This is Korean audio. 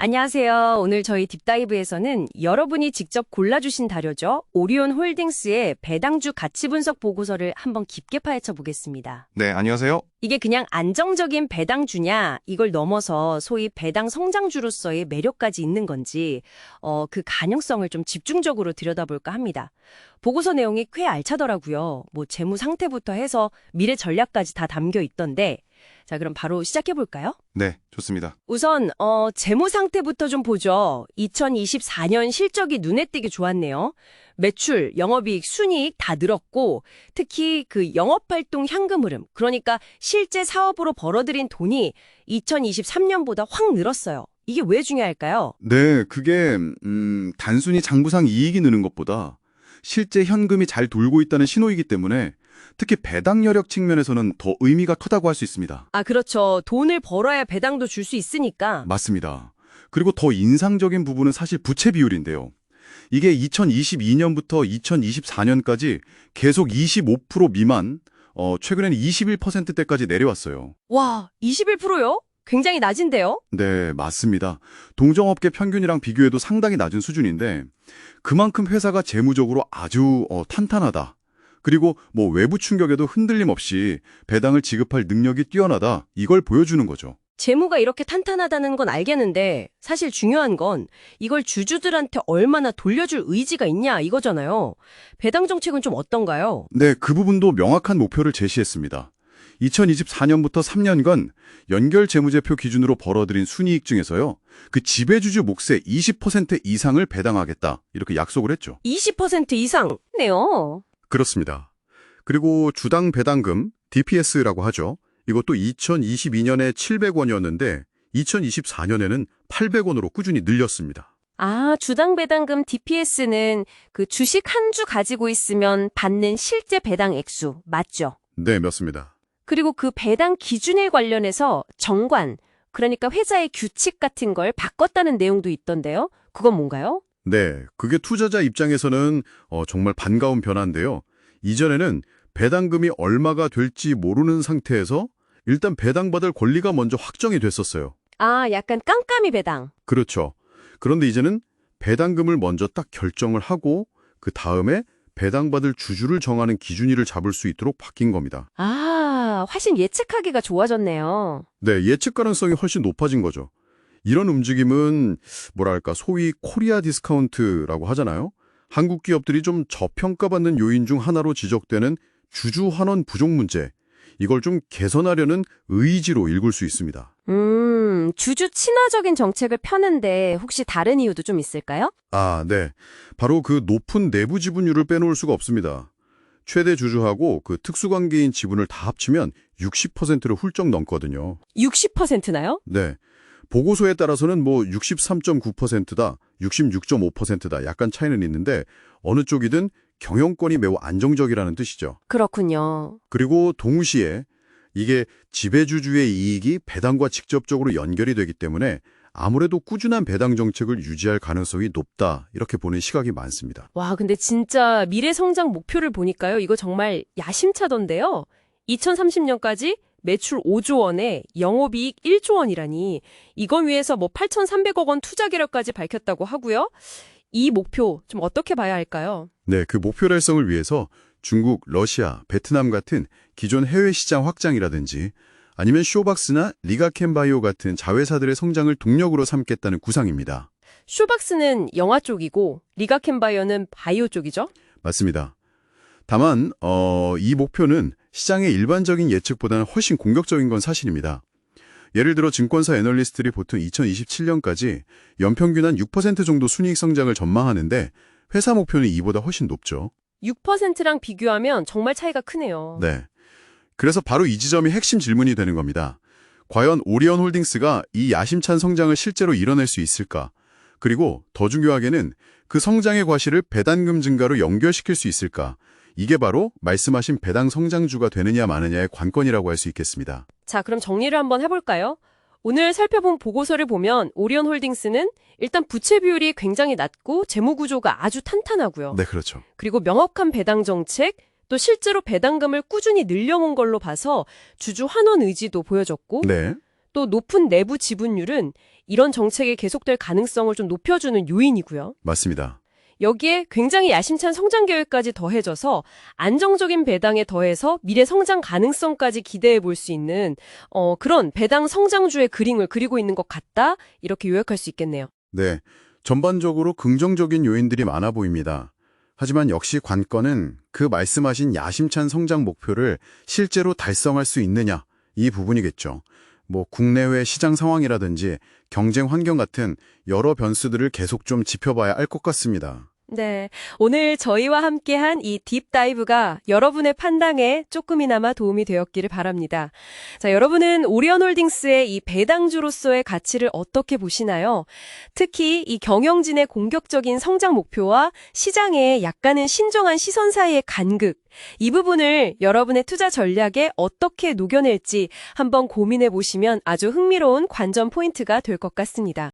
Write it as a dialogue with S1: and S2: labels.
S1: 안녕하세요. 오늘 저희 딥다이브에서는 여러분이 직접 골라주신 다료죠. 오리온 홀딩스의 배당주 가치 분석 보고서를 한번 깊게 파헤쳐 보겠습니다.
S2: 네, 안녕하세요.
S1: 이게 그냥 안정적인 배당주냐, 이걸 넘어서 소위 배당 성장주로서의 매력까지 있는 건지, 그 가능성을 좀 집중적으로 들여다볼까 합니다. 보고서 내용이 꽤 알차더라고요. 뭐 재무 상태부터 해서 미래 전략까지 다 담겨 있던데, 자, 그럼 바로 시작해볼까요?
S2: 네, 좋습니다.
S1: 우선 재무 상태부터 좀 보죠. 2024년 실적이 눈에 띄게 좋았네요. 매출, 영업이익, 순이익 다 늘었고 특히 그 영업활동 현금 흐름, 그러니까 실제 사업으로 벌어들인 돈이 2023년보다 확 늘었어요. 이게 왜 중요할까요?
S2: 네, 그게 단순히 장부상 이익이 느는 것보다 실제 현금이 잘 돌고 있다는 신호이기 때문에 특히 배당 여력 측면에서는 더 의미가 크다고 할 수 있습니다.
S1: 아, 그렇죠. 돈을 벌어야 배당도 줄 수 있으니까.
S2: 맞습니다. 그리고 더 인상적인 부분은 사실 부채 비율인데요. 이게 2022년부터 2024년까지 계속 25% 미만, 최근에는 21%대까지 내려왔어요.
S1: 와, 21%요? 굉장히 낮은데요?
S2: 네, 맞습니다. 동종업계 평균이랑 비교해도 상당히 낮은 수준인데 그만큼 회사가 재무적으로 아주 탄탄하다. 그리고 뭐 외부 충격에도 흔들림 없이 배당을 지급할 능력이 뛰어나다. 이걸 보여주는 거죠.
S1: 재무가 이렇게 탄탄하다는 건 알겠는데 사실 중요한 건 이걸 주주들한테 얼마나 돌려줄 의지가 있냐 이거잖아요. 배당 정책은 좀 어떤가요?
S2: 네, 그 부분도 명확한 목표를 제시했습니다. 2024년부터 3년간 연결 재무제표 기준으로 벌어들인 순이익 중에서요. 그 지배주주 몫의 20% 이상을 배당하겠다. 이렇게 약속을 했죠.
S1: 20% 이상네요.
S2: 그렇습니다. 그리고 주당 배당금, DPS라고 하죠. 이것도 2022년에 700원이었는데 2024년에는 800원으로 꾸준히 늘렸습니다.
S1: 아, 주당 배당금 DPS는 그 주식 한 주 가지고 있으면 받는 실제 배당 액수 맞죠?
S2: 네, 맞습니다.
S1: 그리고 그 배당 기준에 관련해서 정관, 그러니까 회사의 규칙 같은 걸 바꿨다는 내용도 있던데요. 그건 뭔가요?
S2: 네, 그게 투자자 입장에서는 정말 반가운 변화인데요. 이전에는 배당금이 얼마가 될지 모르는 상태에서 일단 배당받을 권리가 먼저 확정이 됐었어요.
S1: 아, 약간 깜깜이 배당.
S2: 그렇죠. 그런데 이제는 배당금을 먼저 딱 결정을 하고 그 다음에 배당받을 주주를 정하는 기준일을 잡을 수 있도록 바뀐 겁니다.
S1: 아, 훨씬 예측하기가 좋아졌네요.
S2: 네, 예측 가능성이 훨씬 높아진 거죠. 이런 움직임은 뭐랄까 소위 코리아 디스카운트라고 하잖아요. 한국 기업들이 좀 저평가받는 요인 중 하나로 지적되는 주주 환원 부족 문제. 이걸 좀 개선하려는 의지로 읽을 수 있습니다.
S1: 주주 친화적인 정책을 펴는데 혹시 다른 이유도 좀 있을까요?
S2: 아, 네. 바로 그 높은 내부 지분율을 빼놓을 수가 없습니다. 최대 주주하고 그 특수관계인 지분을 다 합치면 60%를 훌쩍 넘거든요.
S1: 60%나요?
S2: 네. 보고서에 따라서는 뭐 63.9%다, 66.5%다 약간 차이는 있는데 어느 쪽이든 경영권이 매우 안정적이라는 뜻이죠.
S1: 그렇군요.
S2: 그리고 동시에 이게 지배주주의 이익이 배당과 직접적으로 연결이 되기 때문에 아무래도 꾸준한 배당 정책을 유지할 가능성이 높다 이렇게 보는 시각이 많습니다.
S1: 와, 근데 진짜 미래 성장 목표를 보니까요. 이거 정말 야심차던데요. 2030년까지 매출 5조 원에 영업이익 1조 원이라니 이건 위해서 뭐 8,300억 원 투자 계략까지 밝혔다고 하고요. 이 목표 좀 어떻게 봐야 할까요?
S2: 네, 그 목표 달성을 위해서 중국, 러시아, 베트남 같은 기존 해외 시장 확장이라든지 아니면 쇼박스나 리가켄바이오 같은 자회사들의 성장을 동력으로 삼겠다는 구상입니다.
S1: 쇼박스는 영화 쪽이고 리가켄바이오는 바이오 쪽이죠?
S2: 맞습니다. 다만 이 목표는 시장의 일반적인 예측보다는 훨씬 공격적인 건 사실입니다. 예를 들어 증권사 애널리스트들이 보통 2027년까지 연평균 한 6% 정도 순이익 성장을 전망하는데 회사 목표는 이보다 훨씬 높죠.
S1: 6%랑 비교하면 정말 차이가 크네요.
S2: 네. 그래서 바로 이 지점이 핵심 질문이 되는 겁니다. 과연 오리온 홀딩스가 이 야심찬 성장을 실제로 이뤄낼 수 있을까? 그리고 더 중요하게는 그 성장의 과실을 배당금 증가로 연결시킬 수 있을까? 이게 바로 말씀하신 배당 성장주가 되느냐 마느냐의 관건이라고 할 수 있겠습니다.
S1: 자, 그럼 정리를 한번 해볼까요? 오늘 살펴본 보고서를 보면 오리온 홀딩스는 일단 부채 비율이 굉장히 낮고 재무 구조가 아주 탄탄하고요.
S2: 네, 그렇죠.
S1: 그리고 명확한 배당 정책, 또 실제로 배당금을 꾸준히 늘려온 걸로 봐서 주주 환원 의지도 보여졌고
S2: 네.
S1: 또 높은 내부 지분율은 이런 정책이 계속될 가능성을 좀 높여주는 요인이고요.
S2: 맞습니다.
S1: 여기에 굉장히 야심찬 성장 계획까지 더해져서 안정적인 배당에 더해서 미래 성장 가능성까지 기대해 볼 수 있는 그런 배당 성장주의 그림을 그리고 있는 것 같다. 이렇게 요약할 수 있겠네요.
S2: 네, 전반적으로 긍정적인 요인들이 많아 보입니다. 하지만 역시 관건은 그 말씀하신 야심찬 성장 목표를 실제로 달성할 수 있느냐, 이 부분이겠죠. 국내외 시장 상황이라든지 경쟁 환경 같은 여러 변수들을 계속 좀 지켜봐야 알 것 같습니다.
S1: 네. 오늘 저희와 함께한 이 딥다이브가 여러분의 판단에 조금이나마 도움이 되었기를 바랍니다. 자, 여러분은 오리온홀딩스의 이 배당주로서의 가치를 어떻게 보시나요? 특히 이 경영진의 공격적인 성장 목표와 시장의 약간은 신중한 시선 사이의 간극, 이 부분을 여러분의 투자 전략에 어떻게 녹여낼지 한번 고민해 보시면 아주 흥미로운 관전 포인트가 될 것 같습니다.